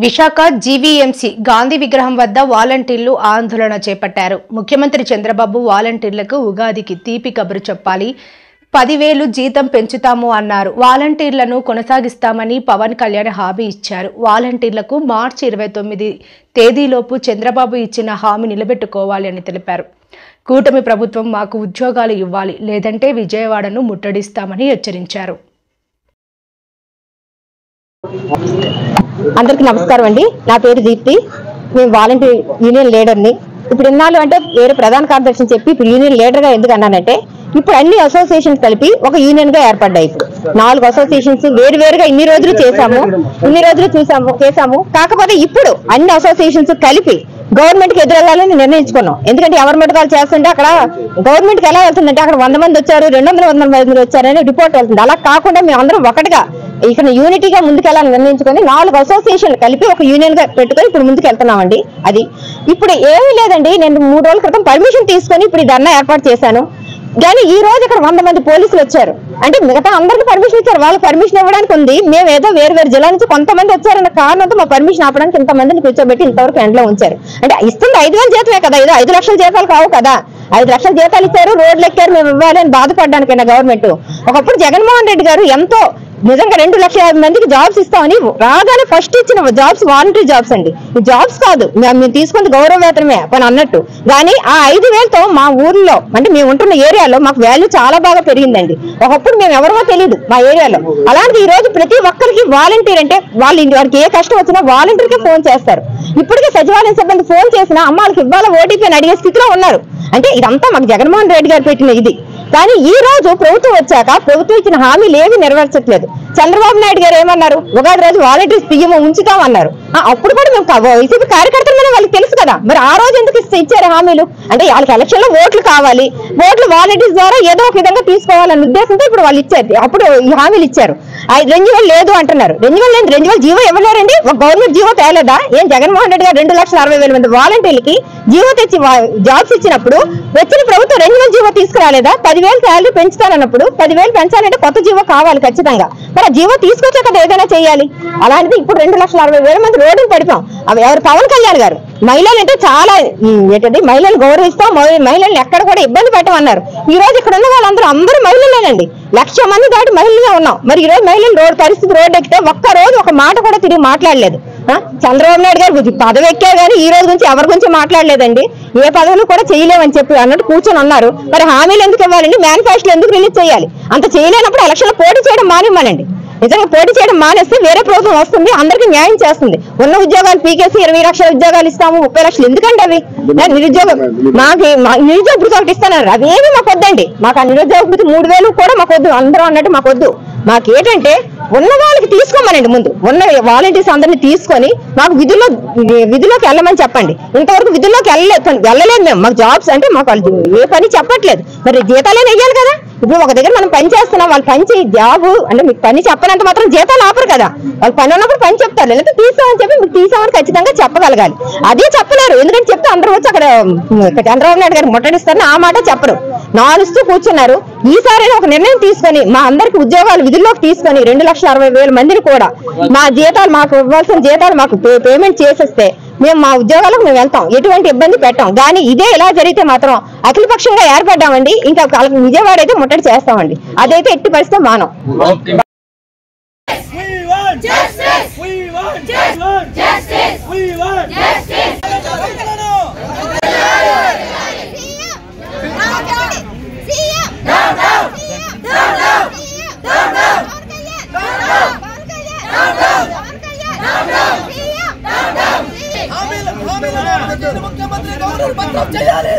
Visakha GVMC Gandhi విగ్రహం వద్ద వాలంటీర్లు ఆందోళన చేపట్టారు. ముఖ్యమంత్రి చంద్రబాబు వాలంటీర్లకు ఉగాదికి తీపి కబురు చెప్పాలి, 10,000 జీతం పెంచుతాము అన్నారు. వాలంటీర్లను కొనసాగిస్తామని పవన్ కళ్యాణ్ హామీ ఇచ్చారు. వాలంటీర్లకు మార్చి 29 తేదీలోపు చంద్రబాబు ఇచ్చిన హామీ నిలబెట్టుకోవాలి అని తెలిపారు. కూటమి ప్రభుత్వం మాకు ఉద్యోగాలు ఇవ్వాలి, లేదంటే విజయవాడను ముట్టడిస్తామని హెచ్చరించారు. అందరికి నమస్కారం అండి. నా పేరు దీప్తి. నేను వాలంటీర్ యూనియన్ లీడర్ని. ఇప్పుడు ఇన్నాళ్ళు అంటే వేరే ప్రధాన కార్యదర్శిని చెప్పి ఇప్పుడు యూనియన్ లీడర్గా ఎందుకు అన్నానంటే, ఇప్పుడు అన్ని అసోసియేషన్స్ కలిపి ఒక యూనియన్ గా ఏర్పడ్డాయి. ఇప్పుడు 4 అసోసియేషన్స్ వేరువేరుగా ఇన్ని రోజులు చేసాము. కాకపోతే ఇప్పుడు అన్ని అసోసియేషన్స్ కలిపి గవర్నమెంట్ కి ఎదురెళ్ళాలని నిర్ణయించుకున్నాం. ఎందుకంటే ఎవరి మెటకాలు చేస్తుంటే అక్కడ గవర్నమెంట్ కి ఎలా వెళ్తుందంటే, అక్కడ 100 మంది వచ్చారు, 200 మంది వచ్చారని రిపోర్ట్ వెళ్తుంది. అలా కాకుండా మేము అందరం ఒకటిగా ఇక్కడ యూనిటీగా ముందుకెళ్ళాలని నిర్ణయించుకొని 4 అసోసియేషన్లు కలిపి ఒక యూనియన్ గా పెట్టుకొని ఇప్పుడు ముందుకు వెళ్తున్నామండి. అది ఇప్పుడు ఏమీ లేదండి. నేను 3 రోజుల క్రితం పర్మిషన్ తీసుకొని ఇప్పుడు ఈ ధర్నా ఏర్పాటు చేశాను. కానీ ఈ రోజు ఇక్కడ 100 మంది పోలీసులు వచ్చారు. అంటే మిగతా అందరికి పర్మిషన్ ఇచ్చారు, వాళ్ళు పర్మిషన్ ఇవ్వడానికి ఉంది. మేము ఏదో వేరు జిల్లా నుంచి కొంతమంది వచ్చారన్న కారణంతో మా పర్మిషన్ ఆపడానికి ఇంతమందిని కూర్చోబెట్టి ఇంతవరకు ఎండలో ఉంచారు. అంటే ఇస్తుంది 5,000 జీతమే కదా, ఏదో 5 లక్షల జీతాలు కావు కదా. 5 లక్షల జీతాలు ఇచ్చారు, రోడ్లు ఎక్కారు, మేము ఇవ్వాలి అని బాధపడడానికైనా గవర్నమెంట్. ఒకప్పుడు జగన్మోహన్ రెడ్డి గారు ఎంతో నిజంగా 2,50,000 మందికి జాబ్స్ ఇస్తామని రాగానే ఫస్ట్ ఇచ్చిన జాబ్స్ వాలంటరీ జాబ్స్ అండి. ఈ జాబ్స్ కాదు, మేము తీసుకుంది గౌరవ వేతనమే పని అన్నట్టు. కానీ ఆ 5,000తో మా ఊర్లో అంటే మేము ఉంటున్న ఏరియాలో మాకు వాల్యూ చాలా బాగా పెరిగిందండి. ఒకప్పుడు మేము ఎవరో తెలియదు మా ఏరియాలో. అలాంటి ఈ రోజు ప్రతి ఒక్కరికి వాలంటీర్ అంటే వారికి ఏ కష్టం వచ్చినా వాలంటీర్కే ఫోన్ చేస్తారు. ఇప్పటికే సచివాలయం సిబ్బంది ఫోన్ చేసినా అమ్మాళ్ళకి ఇవ్వాల ఓటీపీ అని అడిగే స్థితిలో ఉన్నారు. అంటే ఇదంతా మాకు జగన్మోహన్ రెడ్డి గారు పెట్టిన ఇది. కానీ ఈ రోజు ప్రభుత్వం వచ్చాక ప్రభుత్వం ఇచ్చిన హామీలు ఏవి నెరవేర్చట్లేదు. చంద్రబాబు నాయుడు గారు ఏమన్నారు, ఉగాది రోజు వాలంటీర్స్ బియ్యం ఉంచుతామన్నారు. అప్పుడు కూడా మేము వైసీపీ కార్యకర్తలు వాళ్ళకి తెలుసు కదా, మరి ఆ రోజు ఎందుకు ఇచ్చారు హామీలు? అంటే వాళ్ళకి ఎలక్షన్ లో ఓట్లు కావాలి, ఓట్లు వాలంటీర్స్ ద్వారా ఏదో ఒక విధంగా తీసుకోవాలనే ఉద్దేశంతో ఇప్పుడు వాళ్ళు ఇచ్చారు. అప్పుడు ఈ హామీలు ఇచ్చారు. రెన్యువల్ లేదు అంటున్నారు. రెన్యువల్ జీవో ఇవ్వలేరండి. ఒక గవర్నమెంట్ జీవో తేలేదా? ఏం జగన్మోహన్ రెడ్డి గారు 2,60,000 మంది వాలంటీర్లకి జీవో తెచ్చి జాబ్స్ ఇచ్చినప్పుడు వచ్చిన ప్రభుత్వం రెన్యువల్ జీవో తీసుకురాలేదా? 10,000 శాలరీ పెంచుతానన్నప్పుడు 10,000 పెంచాలంటే కొత్త జీవో కావాలి ఖచ్చితంగా. మరి ఆ జీవో తీసుకొచ్చా కదా ఏదైనా చేయాలి. అలాంటిది ఇప్పుడు 2,60,000 మంది రోడ్డును పడిపోయాం. అవి ఎవరు? పవన్ కళ్యాణ్ గారు మహిళలు అంటే చాలా ఏంటంటే మహిళలు గౌరవిస్తాం, మహిళల్ని ఎక్కడ కూడా ఇబ్బంది పెట్టమన్నారు. ఈ రోజు ఇక్కడ ఉన్న వాళ్ళందరూ మహిళలేనండి. 1,00,000 మంది దాటి మహిళలుగా ఉన్నాం. మరి ఈ రోజు మహిళలు పరిస్థితి రోడ్డు ఎక్కితే ఒక్క రోజు ఒక మాట కూడా తిరిగి మాట్లాడలేదు. చంద్రబాబు నాయుడు గారు పదవి ఎక్కా కానీ ఈ రోజు గురించి ఎవరి గురించి మాట్లాడలేదండి. ఏ పదవులు కూడా చేయలేమని చెప్పి అన్నట్టు కూర్చొని ఉన్నారు. మరి హామీలు ఎందుకు ఇవ్వాలండి? మేనిఫెస్టో ఎందుకు రిలీజ్ చేయాలి? అంత చేయలేనప్పుడు ఎలక్షన్లో పోటీ చేయడం మానేమనండి. నిజంగా పోటీ చేయడం మానేస్తే వేరే ప్రభుత్వం వస్తుంది, అందరికీ న్యాయం చేస్తుంది. ఉన్న ఉద్యోగాలు పీకేసి 20 లక్షల ఉద్యోగాలు ఇస్తాము, 30 లక్షలు ఎందుకండి అవి? నిరుద్యోగం నిరుద్యోగ భృతి ఒకటి ఇస్తున్నారు, అవేమి మాకు వద్దండి. మాకు ఆ నిరుద్యోగ భృతి 3,000 కూడా మాకు వద్దు, అందరూ అన్నట్టు మాకు వద్దు. మాకేంటంటే ఉన్న వాళ్ళకి తీసుకోమనండి. ముందు ఉన్న వాలంటీర్స్ అందరినీ తీసుకొని మాకు విధుల్లోకి వెళ్ళమని చెప్పండి. ఇంతవరకు విధుల్లోకి వెళ్ళలేదు మేము. మాకు జాబ్స్ అంటే మాకు వాళ్ళు ఏ పని చెప్పట్లేదు. మరి జీతాలే వెయ్యాలి కదా. ఇప్పుడు ఒక దగ్గర మనం పని చేస్తున్నాం, వాళ్ళు పని చేయి జాబ్ అంటే మీకు పని చెప్పనంత మాత్రం జీతాలు ఆపరు కదా. వాళ్ళు పని ఉన్నప్పుడు పని చెప్తారు, లేకపోతే తీసామని చెప్పి మీకు తీసామని ఖచ్చితంగా చెప్పగలగాలి. అదే చెప్పలేరు. ఎందుకంటే చెప్తే అందరూ వచ్చి అక్కడ చంద్రబాబు నాయుడు గారు ముట్టడిస్తారని ఆ మాట చెప్పరు, నాలుస్తూ కూర్చున్నారు. ఈసారి ఒక నిర్ణయం తీసుకొని మా అందరికి ఉద్యోగాలు విధుల్లోకి తీసుకొని 2,60,000 మందిని కూడా మా జీతాలు మాకు ఇవ్వాల్సిన జీతాలు మాకు పేమెంట్ చేసేస్తే మేము మా ఉద్యోగాలకు మేము వెళ్తాం, ఎటువంటి ఇబ్బంది పెట్టాం. కానీ ఇదే ఇలా జరిగితే మాత్రం అఖిలపక్షంగా ఏర్పడ్డామండి. ఇంకా విజయవాడ అయితే ముట్టడి చేస్తామండి. అదైతే ఎట్టి పరిస్థితి మానం. ముఖ్యమంత్రి గౌరవ పత్రం చేయాలి.